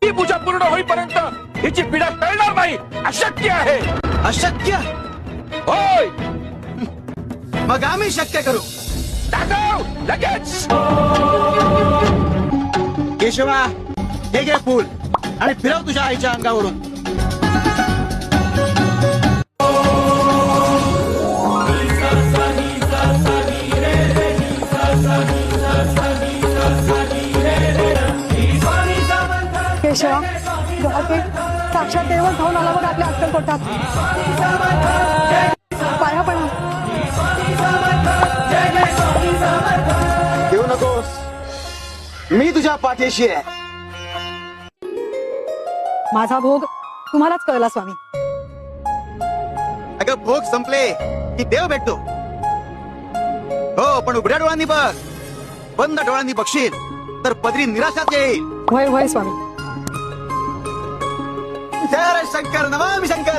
ही पूजा पूर्ण होईपर्यंत हिची पीडा टळणार नाही. अशक्य आहे. अशक्य? होय. मग आम्ही शक्य करू. दाखव लगेच. केशवा, हे घे फूल आणि फिरव तुझ्या आईच्या अंगावरून. केशवा, साक्षात देवच धावून आला बघ आपल्या अक्कलकोटात. पाया पडा. देऊ नकोस, मी तुझ्या पाठीशी आहे. माझा भोग तुम्हालाच कळला स्वामी. अगं भोग संपले की देव भेटतो. हो, पण उघड्या डोळ्यांनी बघ. बंद डोळ्यांनी बघशील तर पदरी निराशाच येईल. होय होय स्वामी. जय शंकर, नमामि शंकर.